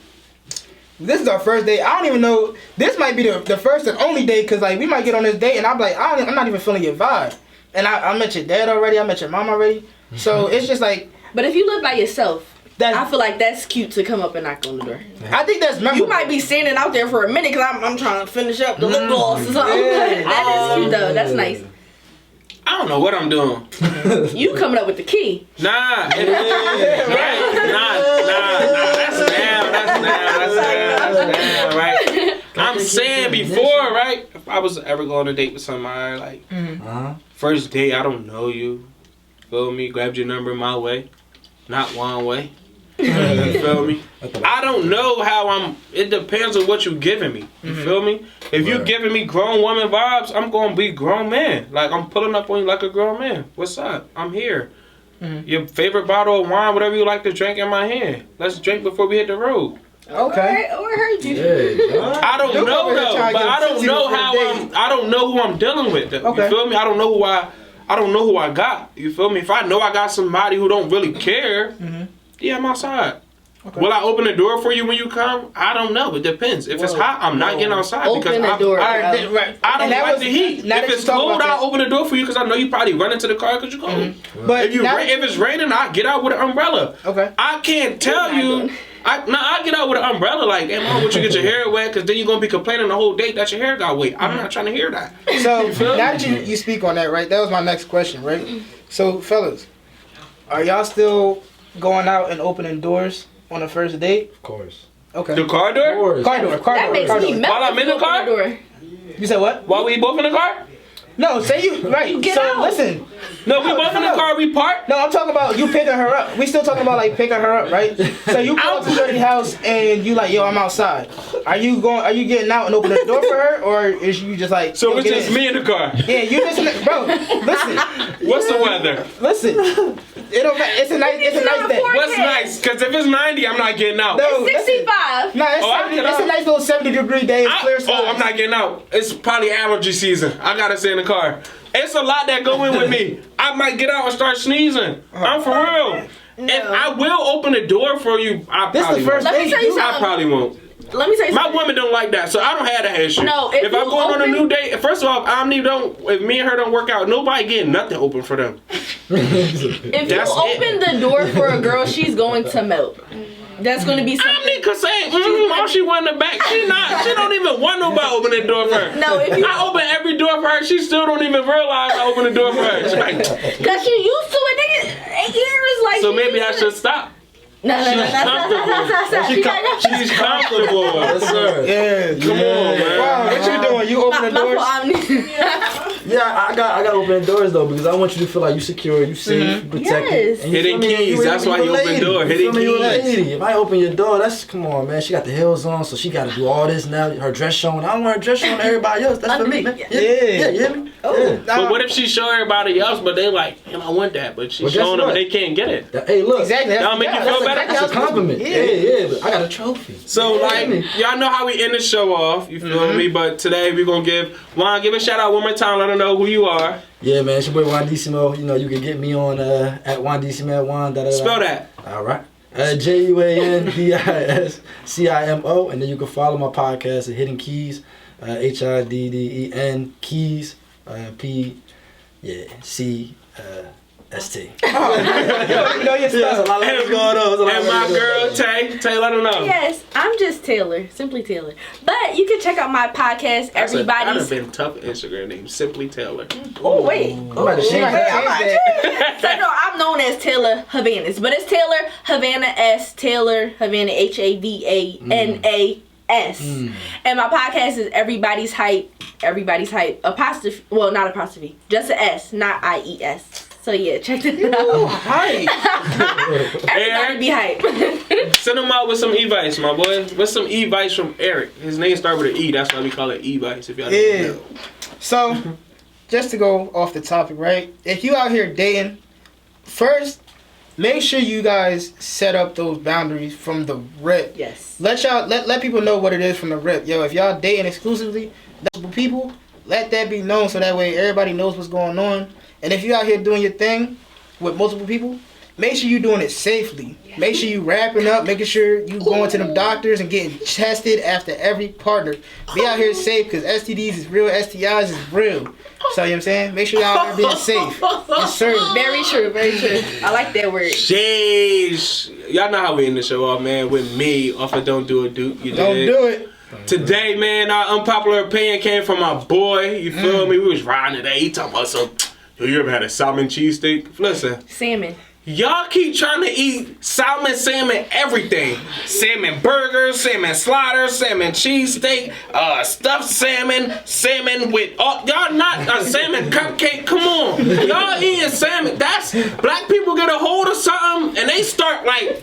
this is our first date. I don't even know. This might be the first and only date because, like, we might get on this date and I'm like, I'm not even feeling your vibe. And I met your dad already. I met your mom already. So it's just like. But if you live by yourself, I feel like that's cute to come up and knock on the door. I think that's memorable. You might be standing out there for a minute because I'm trying to finish up the lip gloss or something. Yeah. That is cute though. That's nice. I don't know what I'm doing. You coming up with the key. Nah. That's now, right? I'm saying before, right? If I was ever going on a date with somebody, like, first date, I don't know you. Feel me? Grabbed your number my way. Not one way. You feel me? I don't know how it depends on what you giving me. You feel me? If you giving me grown woman vibes, I'm going to be grown man. Like, I'm pulling up on you like a grown man. What's up? I'm here. Your favorite bottle of wine, whatever you like to drink, in my hand. Let's drink before we hit the road. Okay. Oh, I heard you. Yeah. I don't know though, but I don't know I don't know who I'm dealing with. Though. Okay. You feel me? I don't know who I got. You feel me? If I know I got somebody who don't really care, yeah, I'm outside. Okay. Will I open the door for you when you come? I don't know. It depends. If it's hot, I'm not getting outside because I don't like the heat. If it's cold, I'll open the door for you because I know you probably run into the car because you're cold. But if it's raining, I'll get out with an umbrella. Okay. I can't tell you. I get out with an umbrella like, hey, mom, would you get your hair wet? Because then you're going to be complaining the whole day that your hair got wet. I'm not trying to hear that. So, now that you speak on that, right, that was my next question, right? So, fellas, are y'all still going out and opening doors on the first date? Of course. Okay. The car door? Car door. That makes me melt. While I'm in the car? You said what? While we both in the car? No, say you right. You get so out. listen. No, we both in the car. We parked. No, I'm talking about you picking her up. We still talking about like picking her up, right? So you go up to Shorty's house and you like, yo, I'm outside. Are you getting out and opening the door for her, or is you just like? So it's just me in the car. Yeah, you just bro. Listen. What's the weather? Listen. It don't matter. It's a nice day. What's nice? Because if it's 90, I'm not getting out. No, 65. No, it's a nice little 70-degree day. It's clear skies. Oh, I'm not getting out. It's probably allergy season. I gotta stay in the car. It's a lot that go in with me. I might get out and start sneezing. I'm for real. No. And I will open the door for you. This is the first Let me tell you something. I probably won't. Let me tell you My something. women don't like that, so I don't have that issue. No, if I'm going on a new date, first of all, if me and her don't work out, nobody getting nothing open for them. If you open the door for a girl, she's going to melt. That's going to be something. I could say, all she went in the back. She don't even want nobody open the door for her. No, if you I open every door for her, she still don't even realize I open the door for her. She's like, because she used to it, nigga. 8 years, like. So maybe I should stop. No. She's comfortable. Yes, sir. Yeah. Come on, man. Wow, what you doing? You open the doors? Yeah, I got open doors though because I want you to feel like you secure, you safe, you protected. Yes. And you Hidden feel me? keys. That's why you open door. Hidden keys. If I open your door, come on, man. She got the heels on, so she got to do all this now. Her dress showing. I don't want her dress showing to everybody else. That's for me, man. Yeah, you hear me? Oh. Yeah. But what if she show everybody else, but they like, I want that, but she's showing them and they can't get it? Hey, look. Exactly. That'll make you feel better. That's a compliment. Yeah, but I got a trophy. So, like, y'all know how we end the show off, you feel me? But today we're going to give a shout out one more time, let them know who you are. Yeah, man, it's your boy Juan Decimo. You know, you can get me on at Juan Decimo at Juan. Spell that. All right. JUANDISCIMO. And then you can follow my podcast at Hidden Keys, HIDDEN Keys, C ST. You know your stuff. And my girl Tay, let them know. Yes, I'm just Taylor, simply Taylor. But you can check out my podcast, That'd Everybody's. have been tough Instagram name, Simply Taylor. Oh wait, I'm about to change that. So no, I'm known as Taylor Havanas, but it's Taylor Havana S, Taylor Havana HAVANAS. And my podcast is Everybody's Hype, apostrophe, well, not apostrophe, just an S, not IES. So yeah, check that out. Hype. Everybody be hype. Send them out with some e-vice, my boy. With some e-vice from Eric. His name starts with an E, that's why we call it e-vice, if y'all didn't know. So, just to go off the topic, right? If you out here dating, first, make sure you guys set up those boundaries from the rip. Yes. Let people know what it is from the rip. Yo, if y'all dating exclusively, multiple people, let that be known so that way everybody knows what's going on. And if you out here doing your thing with multiple people, make sure you doing it safely. Make sure you wrapping up, making sure you going to them doctors and getting tested after every partner. Be out here safe because STDs is real, STIs is real. So, you know what I'm saying? Make sure y'all out here being safe. Yes, sir. Very true, very true. I like that word. Sheesh. Y'all know how we end the show off, man. With me, off of Don't Do It, Duke. You Don't did. do it. Today, man, our unpopular opinion came from my boy. You feel me? We was riding today. He talking about some, you ever had a salmon cheesesteak? Listen. Salmon. Y'all keep trying to eat salmon, everything. Salmon burgers, salmon sliders, salmon cheesesteak, stuffed salmon with, y'all not a salmon cupcake, come on. Y'all eating salmon, that's, black people get a hold of something and they start like,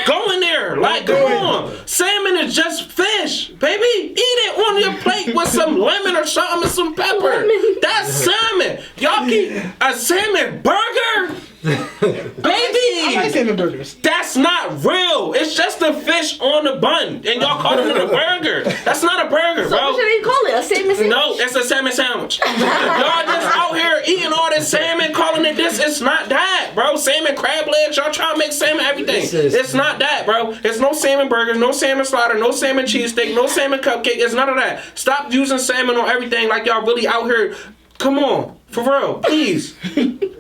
going there, like, come on. Salmon is just fish, baby. Eat it on your plate with some lemon or something and some pepper. That's salmon. Y'all keep a salmon burger? Baby! I like salmon burgers. That's not real. It's just a fish on the bun. And y'all call it a burger. That's not a burger, So bro. what should they call it? A salmon sandwich? No, it's a salmon sandwich. Y'all just out here eating all this salmon, calling it this. It's not that, bro. Salmon crab legs. Y'all trying to make salmon everything. It's not that, bro. It's no salmon burgers, no salmon slider, no salmon cheesesteak, no salmon cupcake. It's none of that. Stop using salmon on everything like y'all really out here. Come on. For real. Please.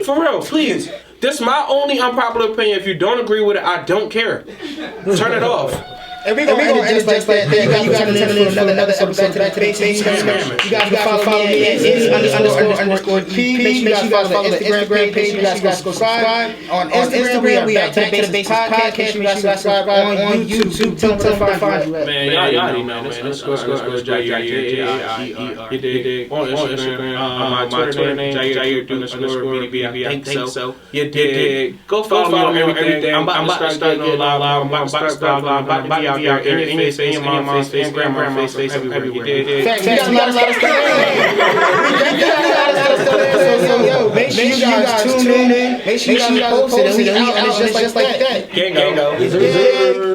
For real. Please. This is my only unpopular opinion. If you don't agree with it, I don't care. Turn it off. And we're gonna end it just like that. You guys are tuning in for another episode of Back to Basics. You guys can follow me at __P. Make sure you guys follow the Instagram page. You guys can subscribe. On Instagram, we are Back to Basics Podcast. Make sure you guys subscribe on YouTube. Tell them to find you at. Man, y'all already know, man. You dig? On Instagram, my Twitter name, Jair_BDB. I think so. You dig? Go follow me on everything. I'm about to start getting live. I'm about to start live. I'm about to be out there in your face, in your mom's face, grandma's face, everywhere. You dig? Facts. You got a lot of stuff. Yo, make sure you guys tune in. Make sure you guys post it. And we out, and it's just like that. Gang go.